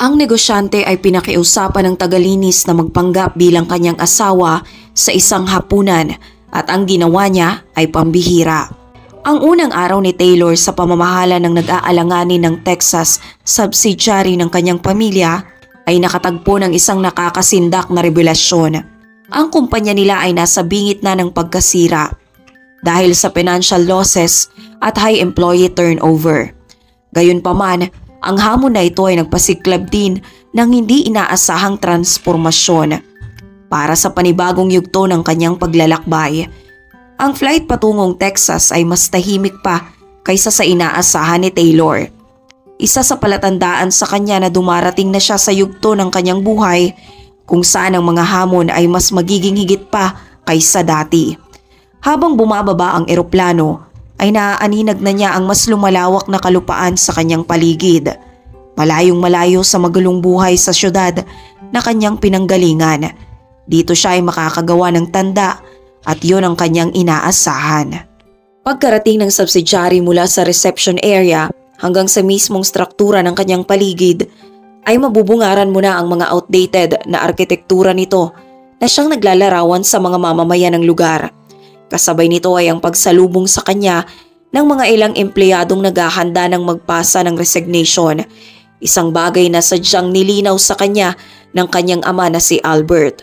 Ang negosyante ay pinakiusapan ng tagalinis na magpanggap bilang kanyang asawa sa isang hapunan at ang ginawa niya ay pambihira. Ang unang araw ni Taylor sa pamamahala ng nag-aalanganin ng Texas subsidiary ng kanyang pamilya ay nakatagpo ng isang nakakasindak na revelasyon. Ang kumpanya nila ay nasa bingit na ng pagkasira dahil sa financial losses at high employee turnover. Gayunpaman, ang hamon na ito ay nagpasiklab din ng hindi inaasahang transformasyon para sa panibagong yugto ng kanyang paglalakbay. Ang flight patungong Texas ay mas tahimik pa kaysa sa inaasahan ni Taylor. Isa sa palatandaan sa kanya na dumarating na siya sa yugto ng kanyang buhay kung saan ang mga hamon ay mas magiging higit pa kaysa dati. Habang bumababa ang eroplano ay naaaninag na niya ang mas lumalawak na kalupaan sa kanyang paligid. Malayong malayo sa magulong buhay sa syudad na kanyang pinanggalingan. Dito siya ay makakagawa ng tanda at yun ang kanyang inaasahan. Pagkarating ng subsidiary mula sa reception area hanggang sa mismong struktura ng kanyang paligid ay mabubungaran mo na ang mga outdated na arkitektura nito na siyang naglalarawan sa mga mamamayan ng lugar. Kasabay nito ay ang pagsalubong sa kanya ng mga ilang empleyadong naghahanda ng magpasa ng resignation, isang bagay na sadyang nilinaw sa kanya ng kanyang ama na si Albert.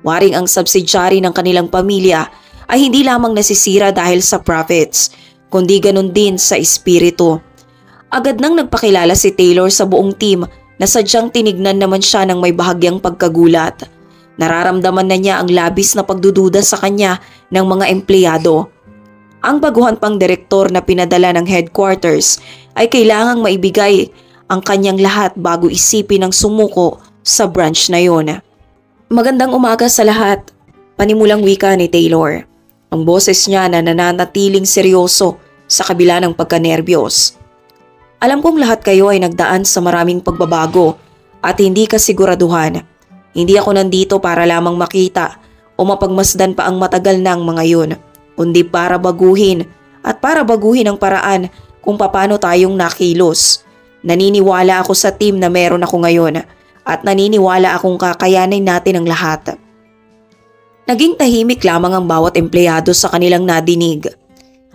Waring ang subsidiary ng kanilang pamilya ay hindi lamang nasisira dahil sa profits, kundi ganun din sa espiritu. Agad nang nagpakilala si Taylor sa buong team na sadyang tinignan naman siya ng may bahagyang pagkagulat. Nararamdaman na niya ang labis na pagdududa sa kanya ng mga empleyado. Ang baguhan pang direktor na pinadala ng headquarters ay kailangang maibigay ang kanyang lahat bago isipin ang sumuko sa branch na yon. Magandang umaga sa lahat, panimulang wika ni Taylor. Ang boses niya na nananatiling seryoso sa kabila ng pagkanerbiyos. Alam kong lahat kayo ay nagdaan sa maraming pagbabago at hindi kasiguraduhan. Hindi ako nandito para lamang makita o mapagmasdan pa ang matagal ng mga yun, kundi para baguhin ang paraan kung paano tayong nakilos. Naniniwala ako sa team na meron ako ngayon at naniniwala akong kakayanin natin ang lahat. Naging tahimik lamang ang bawat empleyado sa kanilang nadinig.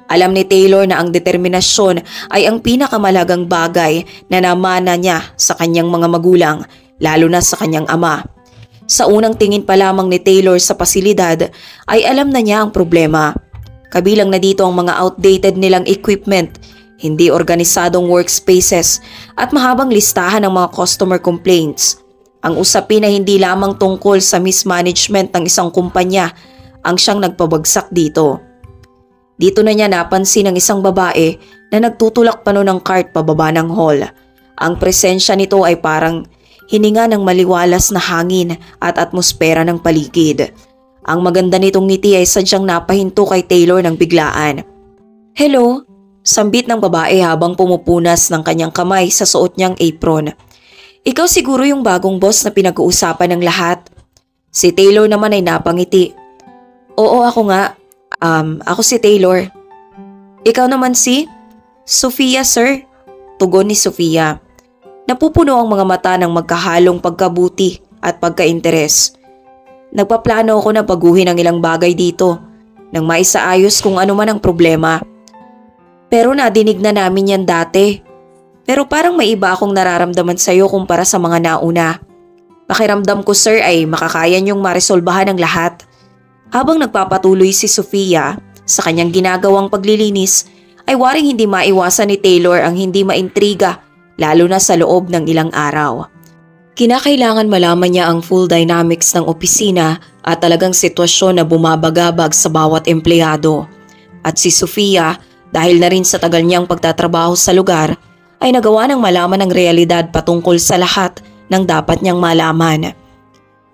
Alam ni Taylor na ang determinasyon ay ang pinakamalagang bagay na namana niya sa kanyang mga magulang, lalo na sa kanyang ama. Sa unang tingin pa lamang ni Taylor sa pasilidad ay alam na niya ang problema. Kabilang na dito ang mga outdated nilang equipment, hindi organisadong workspaces at mahabang listahan ng mga customer complaints. Ang usapin ay hindi lamang tungkol sa mismanagement ng isang kumpanya ang siyang nagpabagsak dito. Dito na niya napansin ang isang babae na nagtutulak pa noon ng cart pababa ng hall. Ang presensya nito ay parang hininga ng maliwalas na hangin at atmosfera ng paligid. Ang maganda nitong ngiti ay sadyang napahinto kay Taylor ng biglaan. "Hello," sambit ng babae habang pumupunas ng kanyang kamay sa suot niyang apron. "Ikaw siguro yung bagong boss na pinag-uusapan ng lahat?" Si Taylor naman ay napangiti. "Oo, ako nga. Ako si Taylor." "Ikaw naman si?" "Sofia, sir." Tugon ni Sofia. Napupuno ang mga mata ng magkahalong pagkabuti at pagkainteres. "Nagpaplano ako na baguhin ang ilang bagay dito nang maisaayos kung ano man ang problema. Pero nadinig na namin yan dati. Pero parang may iba akong nararamdaman sa'yo kumpara sa mga nauna. Pakiramdam ko, sir, ay makakaya niyong maresolbahan ang lahat." Habang nagpapatuloy si Sofia sa kanyang ginagawang paglilinis ay waring hindi maiwasan ni Taylor ang hindi maintriga lalo na sa loob ng ilang araw. Kinakailangan malaman niya ang full dynamics ng opisina at talagang sitwasyon na bumabagabag sa bawat empleyado. At si Sofia, dahil na rin sa tagal niyang pagtatrabaho sa lugar, ay nagawa ng malaman ang realidad patungkol sa lahat ng dapat niyang malaman.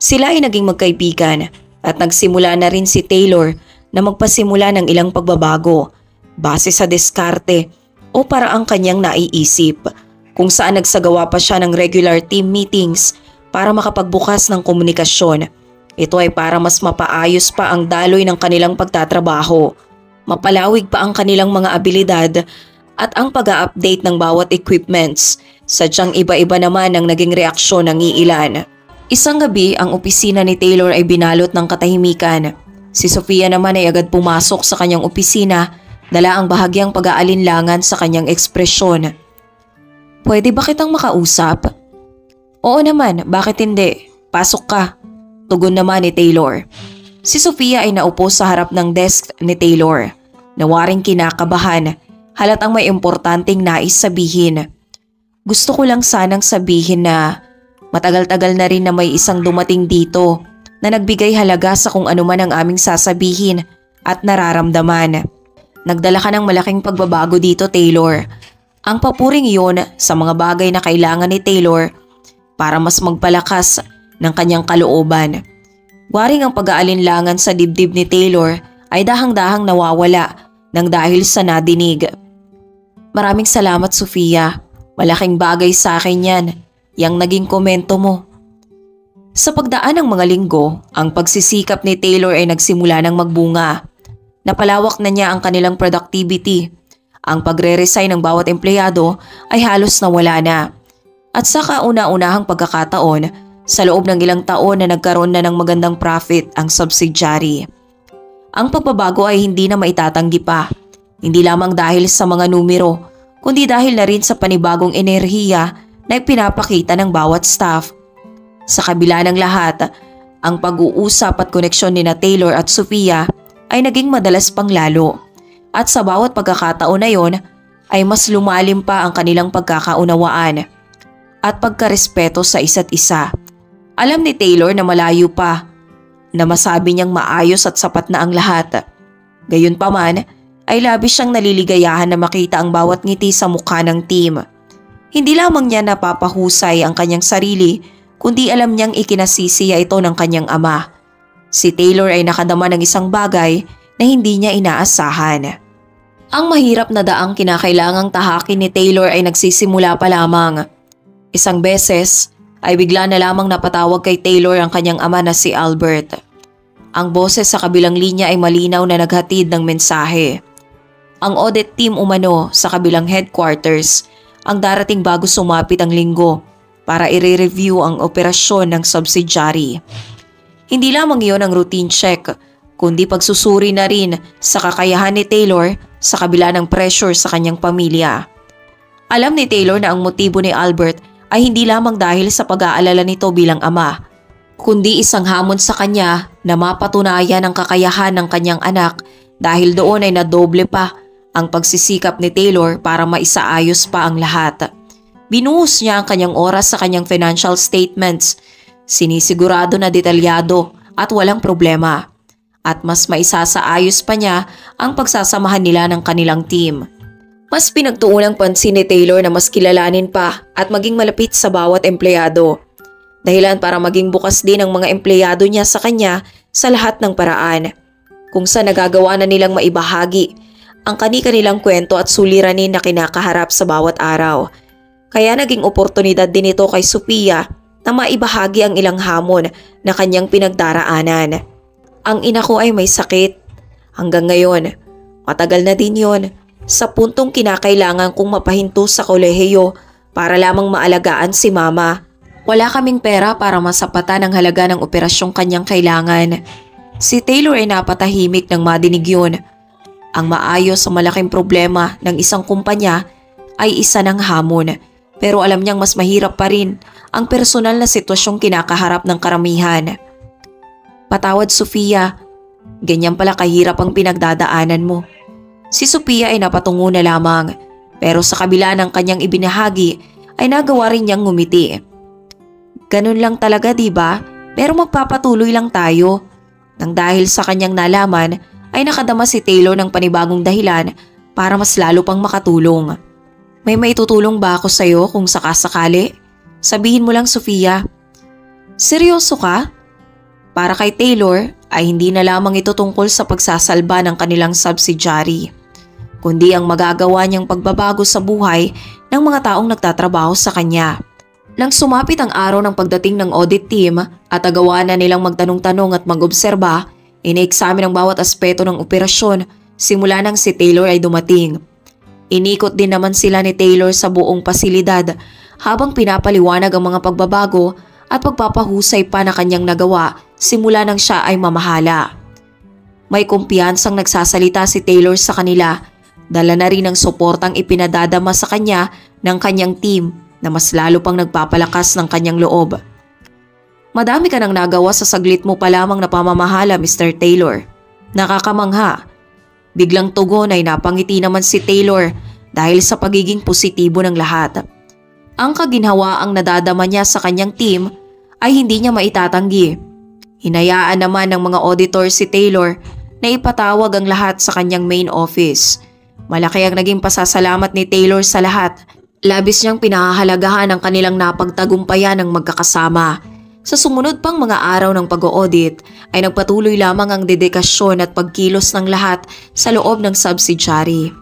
Sila ay naging magkaibigan at nagsimula na rin si Taylor na magpasimula ng ilang pagbabago base sa diskarte o paraang kanyang naiisip, kung saan nagsagawa pa siya ng regular team meetings para makapagbukas ng komunikasyon. Ito ay para mas mapaayos pa ang daloy ng kanilang pagtatrabaho, mapalawig pa ang kanilang mga abilidad at ang pag-a-update ng bawat equipments Sadyang iba-iba naman ang naging reaksyon ng iilan. Isang gabi, ang opisina ni Taylor ay binalot ng katahimikan. Si Sofia naman ay agad pumasok sa kanyang opisina, dala ang bahagyang pag-aalinlangan sa kanyang ekspresyon. "Pwede ba kitang makausap?" "Oo naman, bakit hindi? Pasok ka." Tugon naman ni Taylor. Si Sofia ay naupo sa harap ng desk ni Taylor. Nawaring kinakabahan, halatang may importanteng nais sabihin. "Gusto ko lang sanang sabihin na matagal-tagal na rin na may isang dumating dito na nagbigay halaga sa kung ano man ang aming sasabihin at nararamdaman. Nagdala ka ng malaking pagbabago dito, Taylor. Ang papuring iyon sa mga bagay na kailangan ni Taylor para mas magpalakas ng kanyang kalooban." Waring ang pag-aalinlangan sa dibdib ni Taylor ay dahang-dahang nawawala nang dahil sa nadinig. "Maraming salamat, Sofia. Malaking bagay sa akin yan, yang naging komento mo." Sa pagdaan ng mga linggo, ang pagsisikap ni Taylor ay nagsimula ng magbunga. Napalawak na niya ang kanilang productivity. Ang pagre-resign ng bawat empleyado ay halos nawala na. At sa kauna-unahang pagkakataon, sa loob ng ilang taon na nagkaroon na ng magandang profit ang subsidiary. Ang pagbabago ay hindi na maitatanggi pa. Hindi lamang dahil sa mga numero, kundi dahil na rin sa panibagong enerhiya na ipinapakita ng bawat staff. Sa kabila ng lahat, ang pag-uusap at koneksyon ni Taylor at Sofia ay naging madalas pang lalo. At sa bawat pagkakataon na yon ay mas lumalim pa ang kanilang pagkakaunawaan at pagkarespeto sa isa't isa. Alam ni Taylor na malayo pa, na masabi niyang maayos at sapat na ang lahat. Gayunpaman ay labis siyang naliligayahan na makita ang bawat ngiti sa mukha ng team. Hindi lamang niya napapahusay ang kanyang sarili, kundi alam niyang ikinasisiya ito ng kanyang ama. Si Taylor ay nakadama ng isang bagay na hindi niya inaasahan. Ang mahirap na daang kinakailangang tahakin ni Taylor ay nagsisimula pa lamang. Isang beses ay bigla na lamang napatawag kay Taylor ang kanyang ama na si Albert. Ang boses sa kabilang linya ay malinaw na naghatid ng mensahe. Ang audit team umano sa kabilang headquarters ang darating bago sumapit ang linggo para i-review ang operasyon ng subsidiary. Hindi lamang iyon ang routine check, kundi pagsusuri na rin sa kakayahan ni Taylor sa kabila ng pressure sa kanyang pamilya. Alam ni Taylor na ang motibo ni Albert ay hindi lamang dahil sa pag-aalala nito bilang ama, kundi isang hamon sa kanya na mapatunayan ang kakayahan ng kanyang anak dahil doon ay nadoble pa ang pagsisikap ni Taylor para maisaayos pa ang lahat. Binuhos niya ang kanyang oras sa kanyang financial statements, sinisigurado na detalyado at walang problema. At mas maisasaayos pa niya ang pagsasamahan nila ng kanilang team. Mas pinagtuunang pansin ni Taylor na mas kilalanin pa at maging malapit sa bawat empleyado. Dahilan para maging bukas din ang mga empleyado niya sa kanya sa lahat ng paraan. Kung saan nagagawa na nilang maibahagi ang kani-kanilang kwento at suliranin na kinakaharap sa bawat araw. Kaya naging oportunidad din ito kay Sofia na maibahagi ang ilang hamon na kanyang pinagdaraanan. Ang ina ko ay may sakit. Hanggang ngayon, matagal na din yon, sa puntong kinakailangan kong mapahinto sa kolehiyo para lamang maalagaan si mama. Wala kaming pera para masapatan ang halaga ng operasyong kanyang kailangan. Si Taylor ay napatahimik nang madinig yun. Ang maayos sa malaking problema ng isang kumpanya ay isa ng hamon, pero alam niyang mas mahirap pa rin ang personal na sitwasyong kinakaharap ng karamihan. Patawad, Sofia. Ganyan pala kahirap ang pinagdadaanan mo. Si Sofia ay napatungo na lamang, pero sa kabila ng kanyang ibinahagi ay nagawa rin niyang ngumiti. Ganun lang talaga, diba? Pero magpapatuloy lang tayo. Nang dahil sa kanyang nalaman ay nakadama si Taylor ng panibagong dahilan para mas lalo pang makatulong. May maitutulong ba ako sa'yo kung sakasakali? Sabihin mo lang, Sofia. Seryoso ka? Para kay Taylor ay hindi na lamang ito tungkol sa pagsasalba ng kanilang subsidiary, kundi ang magagawa niyang pagbabago sa buhay ng mga taong nagtatrabaho sa kanya. Nang sumapit ang araw ng pagdating ng audit team at agawa na nilang magtanong-tanong at mag-obserba, ine-examine ang bawat aspeto ng operasyon simula nang si Taylor ay dumating. Inikot din naman sila ni Taylor sa buong pasilidad habang pinapaliwanag ang mga pagbabago at pagpapahusay pa na kanyang nagawa simula nang siya ay mamahala. May kumpiyansang nagsasalita si Taylor sa kanila, dala na rin ang suportang ipinadadama sa kanya ng kanyang team na mas lalo pang nagpapalakas ng kanyang loob. Madami ka nang nagawa sa saglit mo pa lamang na pamamahala, Mr. Taylor. Nakakamangha. Biglang tugon ay napangiti naman si Taylor dahil sa pagiging positibo ng lahat. Ang kaginhawaang nadadama niya sa kanyang team ay hindi niya maitatanggi. Hinayaan naman ng mga auditor si Taylor na ipatawag ang lahat sa kanyang main office. Malaki ang naging pasasalamat ni Taylor sa lahat. Labis niyang pinahahalagahan ang kanilang napagtagumpayan ng magkakasama. Sa sumunod pang mga araw ng pag-audit ay nagpatuloy lamang ang dedikasyon at pagkilos ng lahat sa loob ng subsidiary.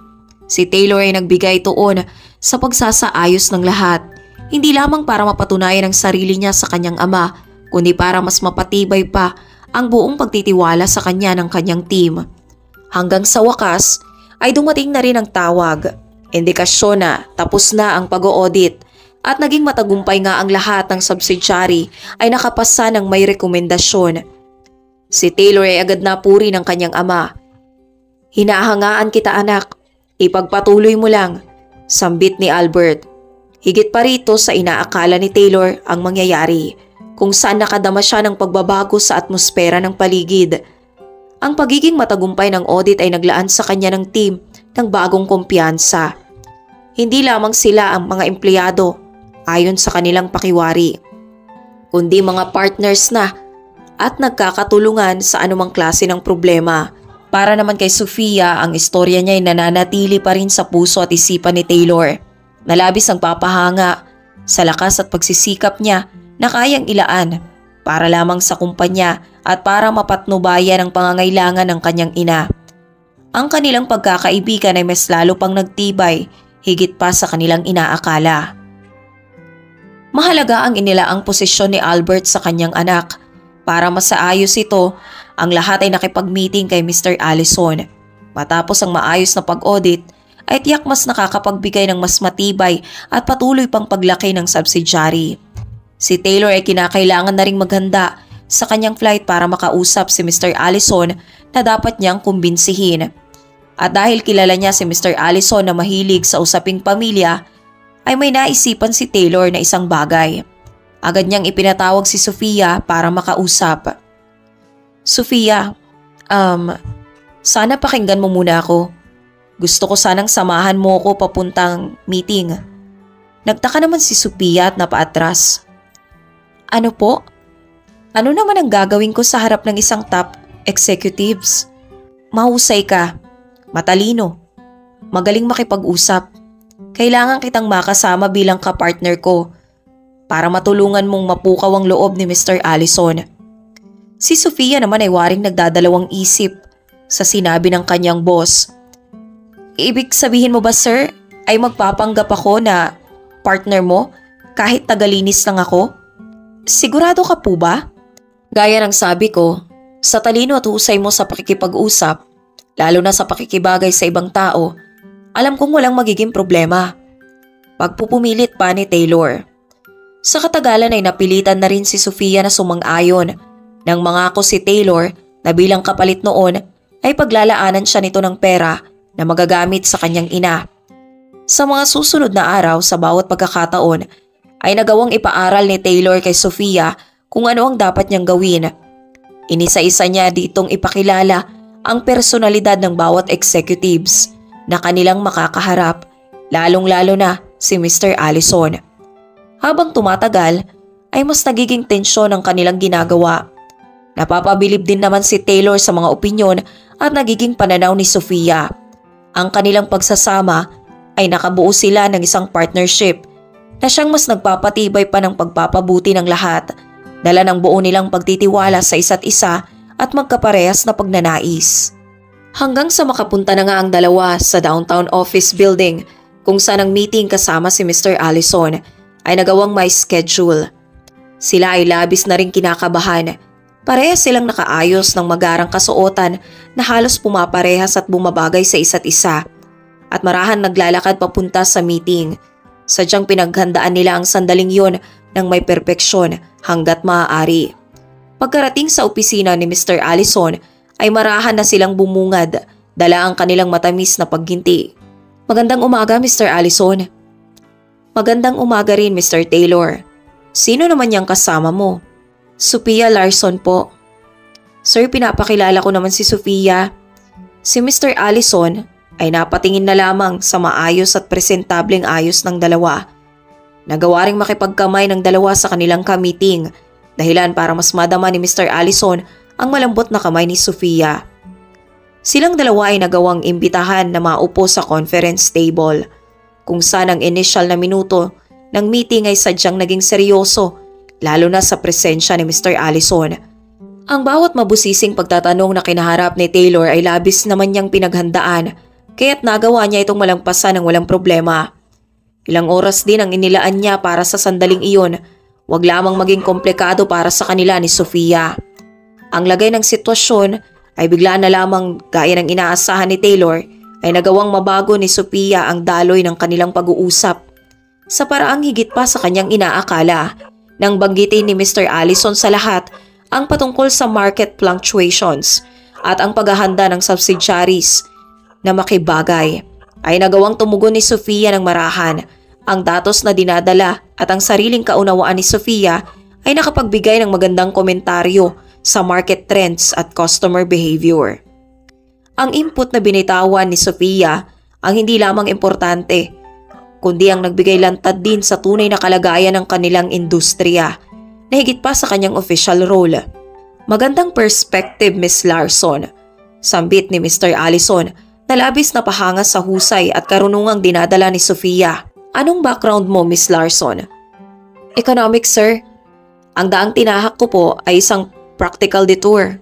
Si Taylor ay nagbigay tuon sa pagsasaayos ng lahat, hindi lamang para mapatunayan ang sarili niya sa kanyang ama, kundi para mas mapatibay pa ang buong pagtitiwala sa kanya ng kanyang team. Hanggang sa wakas ay dumating na rin ang tawag, indikasyon na tapos na ang pag-audit at naging matagumpay nga ang lahat ng subsidiary ay nakapasa ng may rekomendasyon. Si Taylor ay agad napuri ng kanyang ama. "Hinahangaan kita, anak. Ipagpatuloy mo lang," sambit ni Albert. Higit pa rito sa inaakala ni Taylor ang mangyayari, kung saan nakadama siya ng pagbabago sa atmosfera ng paligid. Ang pagiging matagumpay ng audit ay naglaan sa kanya ng team ng bagong kumpiyansa. Hindi lamang sila ang mga empleyado ayon sa kanilang pakiwari, kundi mga partners na at nagkakatulungan sa anumang klase ng problema. Para naman kay Sofia, ang istorya niya ay nananatili pa rin sa puso at isipan ni Taylor. Nalabis ang papahanga sa lakas at pagsisikap niya na kayang ilaan para lamang sa kumpanya at para mapatnubayan ang pangangailangan ng kanyang ina. Ang kanilang pagkakaibigan ay mas lalo pang nagtibay higit pa sa kanilang inaakala. Mahalaga ang inilaang posisyon ni Albert sa kanyang anak. Para masaayos ito, ang lahat ay nakipag-meeting kay Mr. Allison. Matapos ang maayos na pag-audit, ay tiyak mas nakakapagbigay ng mas matibay at patuloy pang paglaki ng subsidiary. Si Taylor ay kinakailangan na ring maghanda sa kanyang flight para makausap si Mr. Allison na dapat niyang kumbinsihin. At dahil kilala niya si Mr. Allison na mahilig sa usaping pamilya, ay may naisipan si Taylor na isang bagay. Agad niyang ipinatawag si Sofia para makausap. "Sofia, sana pakinggan mo muna ako. Gusto ko sanang samahan mo ko papuntang meeting." Nagtaka naman si Sofia at napaatras. "Ano po? Ano naman ang gagawin ko sa harap ng isang top executives? Mahusay ka, matalino, magaling makipag-usap. Kailangan kitang makasama bilang kapartner ko para matulungan mong mapukaw ang loob ni Mr. Allison." Si Sofia naman ay waring nagdadalawang isip sa sinabi ng kanyang boss. "Ibig sabihin mo ba, sir, ay magpapanggap ako na partner mo kahit tagalinis lang ako? Sigurado ka po ba?" Gaya ng sabi ko, sa talino at husay mo sa pakikipag-usap, lalo na sa pakikibagay sa ibang tao, alam kong walang magiging problema. Pagpupumilit pa ni Taylor. Sa katagalan ay napilitan na rin si Sofia na sumang-ayon nang mangako si Taylor na bilang kapalit noon ay paglalaanan siya nito ng pera na magagamit sa kanyang ina. Sa mga susunod na araw sa bawat pagkakataon ay nagawang ipaaral ni Taylor kay Sofia kung ano ang dapat niyang gawin. Inisa-isa niya ditong ipakilala ang personalidad ng bawat executives na kanilang makakaharap, lalong-lalo na si Mr. Allison. Habang tumatagal ay mas nagiging tensyon ang kanilang ginagawa. Napapabilib din naman si Taylor sa mga opinyon at nagiging pananaw ni Sofia. Ang kanilang pagsasama ay nakabuo sila ng isang partnership na siyang mas nagpapatibay pa ng pagpapabuti ng lahat, dala ng buo nilang pagtitiwala sa isa't isa at magkaparehas na pagnanais. Hanggang sa makapunta na nga ang dalawa sa downtown office building kung saan ang meeting kasama si Mr. Allison ay nagawang may schedule. Sila ay labis na rin kinakabahan. Parehas silang nakaayos ng magarang kasuotan na halos pumaparehas at bumabagay sa isa't isa. at marahan naglalakad papunta sa meeting. Sadyang pinaghandaan nila ang sandaling yon ng may perpeksyon hanggat maaari. Pagkarating sa opisina ni Mr. Allison ay marahan na silang bumungad, dala ang kanilang matamis na pagginti. "Magandang umaga, Mr. Allison." "Magandang umaga rin, Mr. Taylor. Sino naman yang kasama mo?" "Sophia Larson po." "Sir, pinapakilala ko naman si Sophia." Si Mr. Allison ay napatingin na lamang sa maayos at presentableng ayos ng dalawa. Nagawa ring makipagkamay ng dalawa sa kanilang ka-meeting, dahilan para mas madama ni Mr. Allison ang malambot na kamay ni Sophia. Silang dalawa ay nagawang imbitahan na maupo sa conference table, kung saan ang initial na minuto ng meeting ay sadyang naging seryoso, lalo na sa presensya ni Mr. Allison. Ang bawat mabusising pagtatanong na kinaharap ni Taylor ay labis naman niyang pinaghandaan, kaya't nagawa niya itong malampasan ng walang problema. Ilang oras din ang inilaan niya para sa sandaling iyon, wag lamang maging komplikado para sa kanila ni Sophia. Ang lagay ng sitwasyon ay bigla na lamang, gaya ng inaasahan ni Taylor, ay nagawang mabago ni Sophia ang daloy ng kanilang pag-uusap sa paraang higit pa sa kanyang inaakala, nang banggitin ni Mr. Allison sa lahat ang patungkol sa market fluctuations at ang paghahanda ng subsidiaries na makibagay. Ay nagawang tumugon ni Sophia ng marahan ang datos na dinadala, at ang sariling kaunawaan ni Sophia ay nakapagbigay ng magandang komentaryo sa market trends at customer behavior. Ang input na binitawan ni Sophia ang hindi lamang importante, kundi ang nagbigay lantad din sa tunay na kalagayan ng kanilang industriya, na higit pa sa kanyang official role. "Magandang perspective, Miss Larson," sambit ni Mr. Allison na labis na pahanga sa husay at karunungang dinadala ni Sophia. "Anong background mo, Miss Larson?" "Economics, sir. Ang daang tinahak ko po ay isang practical detour.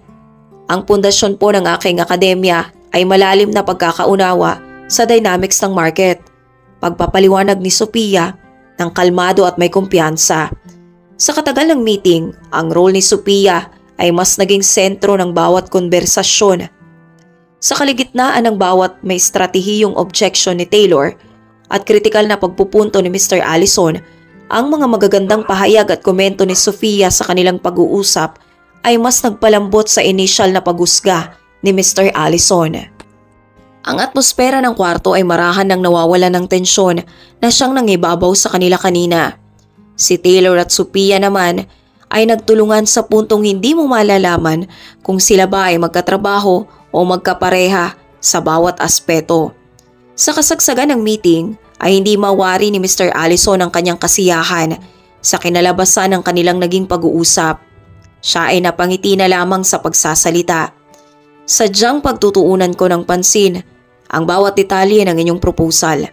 Ang pundasyon po ng aking akademya ay malalim na pagkakaunawa sa dynamics ng market." Pagpapaliwanag ni Sophia ng kalmado at may kumpiyansa. Sa katagal ng meeting, ang role ni Sophia ay mas naging sentro ng bawat konbersasyon. Sa kaligitnaan ng bawat may estratehiyong objection ni Taylor at kritikal na pagpupunto ni Mr. Allison, ang mga magagandang pahayag at komento ni Sophia sa kanilang pag-uusap ay mas nagpalambot sa initial na paghusga ni Mr. Allison. Ang atmosfera ng kwarto ay marahan ng nawawalan ng tensyon na siyang nangibabaw sa kanila kanina. Si Taylor at Sophia naman ay nagtulungan sa puntong hindi mo malalaman kung sila ba ay magkatrabaho o magkapareha sa bawat aspeto. Sa kasagsagan ng meeting ay hindi mawari ni Mr. Allison ang kanyang kasiyahan sa kinalabasan ng kanilang naging pag-uusap. Siya ay napangiti na lamang sa pagsasalita. "Sadyang pagtutuunan ko ng pansin ang bawat detalye ng inyong proposal."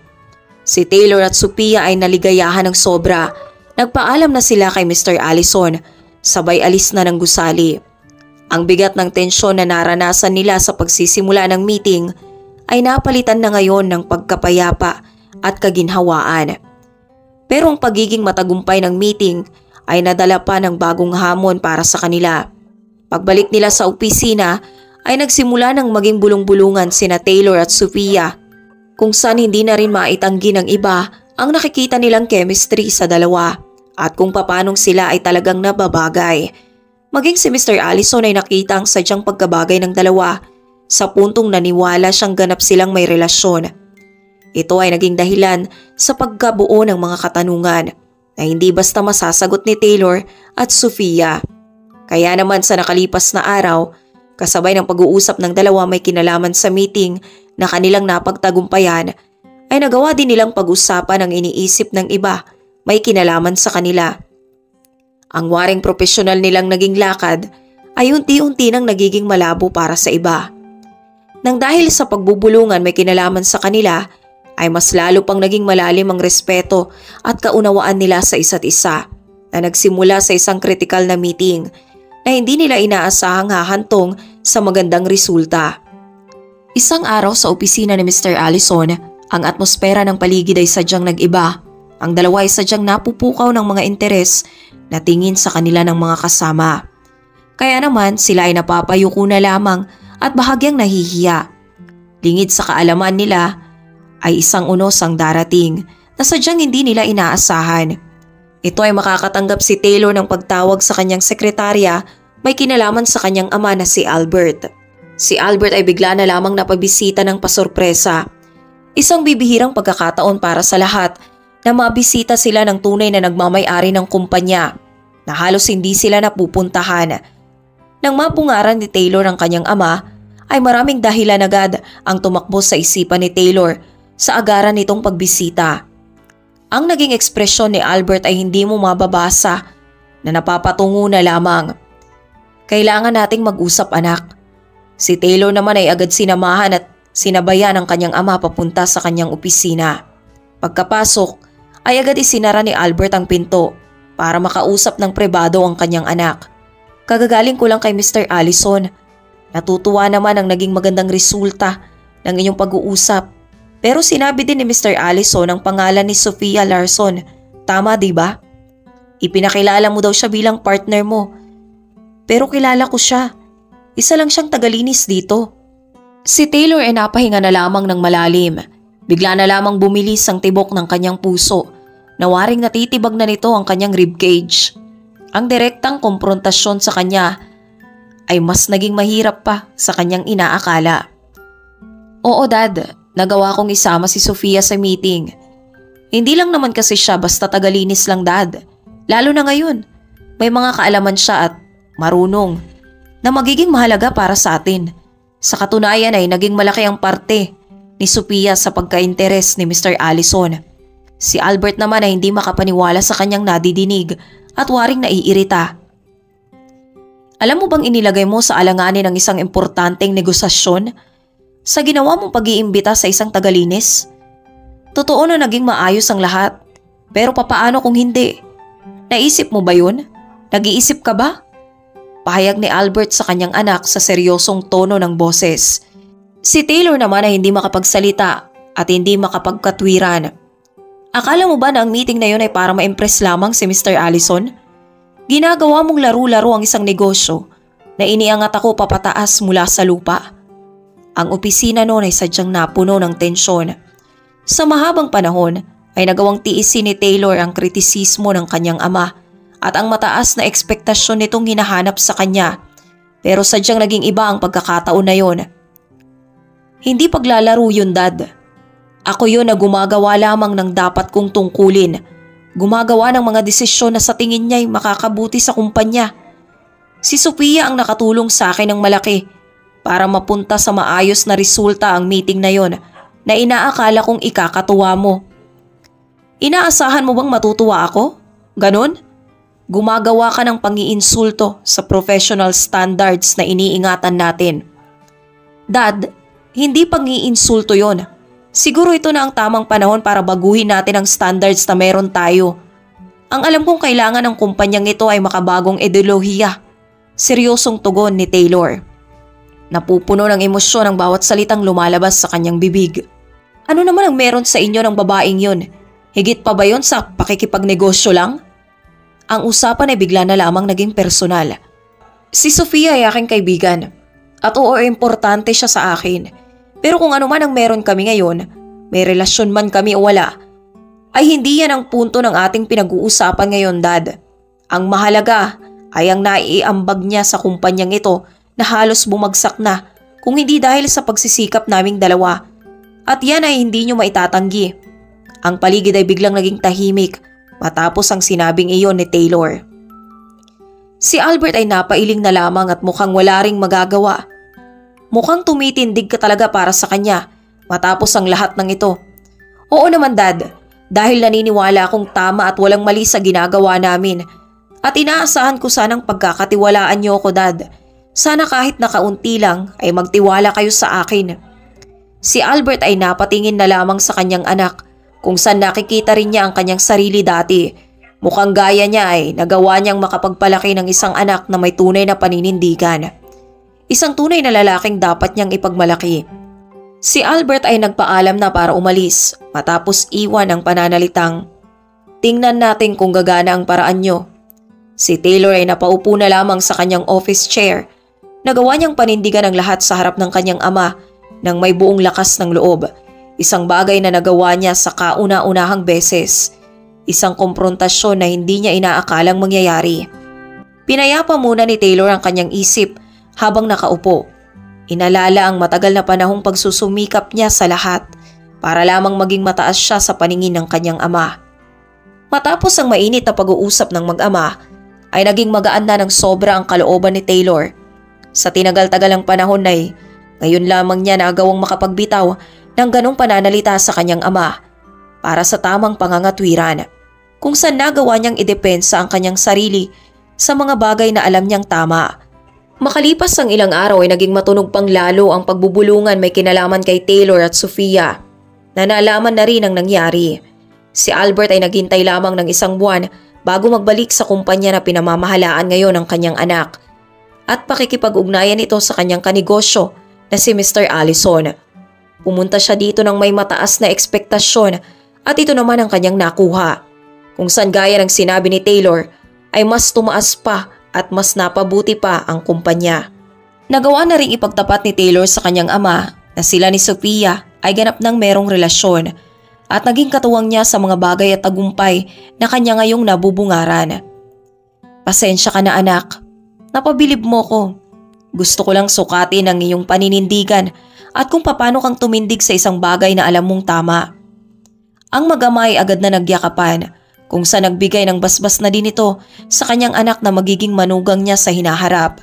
Si Taylor at Sophia ay naligayahan ng sobra. Nagpaalam na sila kay Mr. Allison, sabay alis na ng gusali. Ang bigat ng tensyon na naranasan nila sa pagsisimula ng meeting ay napalitan na ngayon ng pagkapayapa at kaginhawaan. Pero ang pagiging matagumpay ng meeting ay nadala pa ng bagong hamon para sa kanila. Pagbalik nila sa opisina ay nagsimula ng maging bulong-bulungan sina Taylor at Sophia, kung saan hindi na rin maitanggi ng iba ang nakikita nilang chemistry sa dalawa at kung papanong sila ay talagang nababagay. Maging si Mr. Allison ay nakita ang sadyang pagkabagay ng dalawa sa puntong naniwala siyang ganap silang may relasyon. Ito ay naging dahilan sa pagkabuo ng mga katanungan na hindi basta masasagot ni Taylor at Sophia. Kaya naman sa nakalipas na araw, kasabay ng pag-uusap ng dalawa may kinalaman sa meeting na kanilang napagtagumpayan, ay nagawa din nilang pag-usapan ang iniisip ng iba may kinalaman sa kanila. Ang waring profesional nilang naging lakad ay unti-unti nang nagiging malabo para sa iba. Nang dahil sa pagbubulungan may kinalaman sa kanila, ay mas lalo pang naging malalim ang respeto at kaunawaan nila sa isa't isa, na nagsimula sa isang kritikal na meeting na hindi nila inaasahang hahantong sa magandang resulta. Isang araw sa opisina ni Mr. Allison, ang atmosfera ng paligid ay sadyang nag-iba. Ang dalawa ay sadyang napupukaw ng mga interes na tingin sa kanila ng mga kasama. Kaya naman sila ay napapayuko na lamang at bahagyang nahihiya. Lingid sa kaalaman nila ay isang unos ang darating na sadyang hindi nila inaasahan. Ito ay makakatanggap si Taylor ng pagtawag sa kanyang sekretarya may kinalaman sa kanyang ama na si Albert. Si Albert ay bigla na lamang napabisita ng pasorpresa. Isang bibihirang pagkakataon para sa lahat na mabisita sila ng tunay na nagmamay-ari ng kumpanya na halos hindi sila napupuntahan. Nang mapungaran ni Taylor ang kanyang ama, ay maraming dahilan agad ang tumakbo sa isipan ni Taylor sa agaran nitong pagbisita. Ang naging ekspresyon ni Albert ay hindi mo mababasa na napapatungo na lamang. Kailangan nating mag-usap, anak. Si Taylor naman ay agad sinamahan at sinabayan ang kanyang ama papunta sa kanyang opisina. Pagkapasok ay agad isinara ni Albert ang pinto para makausap ng pribado ang kanyang anak. Kagagaling ko lang kay Mr. Allison. Natutuwa naman ang naging magandang resulta ng inyong pag-uusap. Pero sinabi din ni Mr. Allison ang pangalan ni Sofia Larson. Tama, di ba? Ipinakilala mo daw siya bilang partner mo. Pero kilala ko siya. Isa lang siyang tagalinis dito. Si Taylor ay napahinga na lamang ng malalim. Bigla na lamang bumilis ang tibok ng kanyang puso. Nawaring natitibag na nito ang kanyang ribcage. Ang direktang komprontasyon sa kanya ay mas naging mahirap pa sa kanyang inaakala. Oo, Dad. Nagawa kong isama si Sofia sa meeting. Hindi lang naman kasi siya basta tagalinis lang, Dad. Lalo na ngayon. May mga kaalaman siya at marunong na magiging mahalaga para sa atin. Sa katunayan ay naging malaki ang parte ni Sofia sa pagka-interes ni Mr. Allison. Si Albert naman ay hindi makapaniwala sa kanyang nadidinig at waring naiirita. Alam mo bang inilagay mo sa alanganin ng isang importanteng negosasyon sa ginawa mong pag-iimbita sa isang tagalinis? Totoo na naging maayos ang lahat, pero papaano kung hindi? Naisip mo ba yun? Nag-iisip ka ba? Pahayag ni Albert sa kanyang anak sa seryosong tono ng boses. Si Taylor naman ay hindi makapagsalita at hindi makapagkatwiran. Akala mo ba na ang meeting na yun ay para ma-impress lamang si Mr. Allison? Ginagawa mong laro-laro ang isang negosyo na iniangat ako papataas mula sa lupa. Ang opisina noon ay sadyang napuno ng tensyon. Sa mahabang panahon ay nagawang tiisin ni Taylor ang kritisismo ng kanyang ama at ang mataas na ekspektasyon nitong hinahanap sa kanya, pero sadyang naging iba ang pagkakataon na yon. Hindi paglalaro yun, Dad. Ako yun na gumagawa lamang ng dapat kong tungkulin. Gumagawa ng mga desisyon na sa tingin niya ay makakabuti sa kumpanya. Si Sofia ang nakatulong sa akin ng malaki para mapunta sa maayos na resulta ang meeting na yon na inaakala kong ikakatuwa mo. Inaasahan mo bang matutuwa ako? Ganon? Gumagawa ka ng pangiinsulto sa professional standards na iniingatan natin. Dad, hindi pangiinsulto yon. Siguro ito na ang tamang panahon para baguhin natin ang standards na meron tayo. Ang alam kong kailangan ng kumpanyang ito ay makabagong ideolohiya. Seryosong tugon ni Taylor. Napupuno ng emosyon ang bawat salitang lumalabas sa kanyang bibig. Ano naman ang meron sa inyo ng babaeng yun? Higit pa ba yun sa pakikipagnegosyo lang? Ang usapan ay bigla na lamang naging personal. Si Sofia ay aking kaibigan at oo, importante siya sa akin. Pero kung ano man ang meron kami ngayon, may relasyon man kami o wala, ay hindi yan ang punto ng ating pinag-uusapan ngayon, Dad. Ang mahalaga ay ang naiambag niya sa kumpanyang ito na halos bumagsak na kung hindi dahil sa pagsisikap naming dalawa. At yan ay hindi nyo maitatanggi. Ang paligid ay biglang naging tahimik matapos ang sinabing iyon ni Taylor. Si Albert ay napailing na lamang at mukhang wala ring magagawa. Mukhang tumitindig ka talaga para sa kanya matapos ang lahat ng ito. Oo naman, Dad, dahil naniniwala akong tama at walang mali sa ginagawa namin. At inaasahan ko sanang pagkakatiwalaan niyo ako, Dad. Sana kahit na kaunti lang ay magtiwala kayo sa akin. Si Albert ay napatingin na lamang sa kanyang anak kung saan nakikita rin niya ang kanyang sarili dati. Mukhang gaya niya ay nagawa niyang makapagpalaki ng isang anak na may tunay na paninindigan. Isang tunay na lalaking dapat niyang ipagmalaki. Si Albert ay nagpaalam na para umalis matapos iwan ang pananalitang, "Tingnan natin kung gagana ang paraan niyo." Si Taylor ay napaupo na lamang sa kanyang office chair. Nagawa niyang panindigan ang lahat sa harap ng kanyang ama nang may buong lakas ng loob. Isang bagay na nagawa niya sa kauna-unahang beses. Isang komprontasyon na hindi niya inaakalang mangyayari. Pinayapa muna ni Taylor ang kanyang isip habang nakaupo. Inalala ang matagal na panahong pagsusumikap niya sa lahat para lamang maging mataas siya sa paningin ng kanyang ama. Matapos ang mainit na pag-uusap ng mag-ama, ay naging magaan na ng sobra ang kalooban ni Taylor. Sa tinagal-tagalang panahon na ngayon lamang niya nagawang makapagbitaw ng ganong pananalita sa kanyang ama para sa tamang pangangatwiran, kung saan nagawa niyang idepensa ang kanyang sarili sa mga bagay na alam niyang tama. Makalipas ang ilang araw ay naging matunog pang lalo ang pagbubulungan may kinalaman kay Taylor at Sofia, na nalaman na rin ang nangyari. Si Albert ay naghintay lamang ng isang buwan bago magbalik sa kumpanya na pinamamahalaan ngayon ng kanyang anak at pakikipag-ugnayan ito sa kanyang kanegosyo na si Mr. Allison. Pumunta siya dito ng may mataas na ekspektasyon at ito naman ang kanyang nakuha, kung saan gaya ng sinabi ni Taylor ay mas tumaas pa at mas napabuti pa ang kumpanya. Nagawa na ring ipagtapat ni Taylor sa kanyang ama na sila ni Sofia ay ganap ng merong relasyon at naging katuwang niya sa mga bagay at tagumpay na kanya ngayong nabubungaran. Pasensya ka na anak, napabilib mo ko. Gusto ko lang sukatin ang iyong paninindigan at kung paano kang tumindig sa isang bagay na alam mong tama. Ang mag-ama ay agad na nagyakapan, kung saan nagbigay ng basbas na din ito sa kanyang anak na magiging manugang niya sa hinaharap.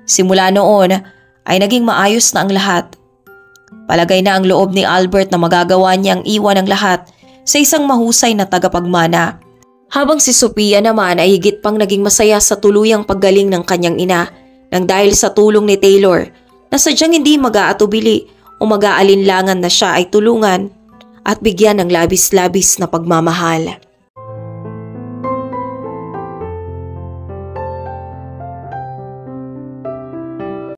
Simula noon ay naging maayos na ang lahat. Palagay na ang loob ni Albert na magagawa niyang iwan ang lahat sa isang mahusay na tagapagmana. Habang si Sophia naman ay higit pang naging masaya sa tuluyang paggaling ng kanyang ina nang dahil sa tulong ni Taylor na sadyang hindi mag-aatubili o mag-aalinlangan na siya ay tulungan at bigyan ng labis-labis na pagmamahal.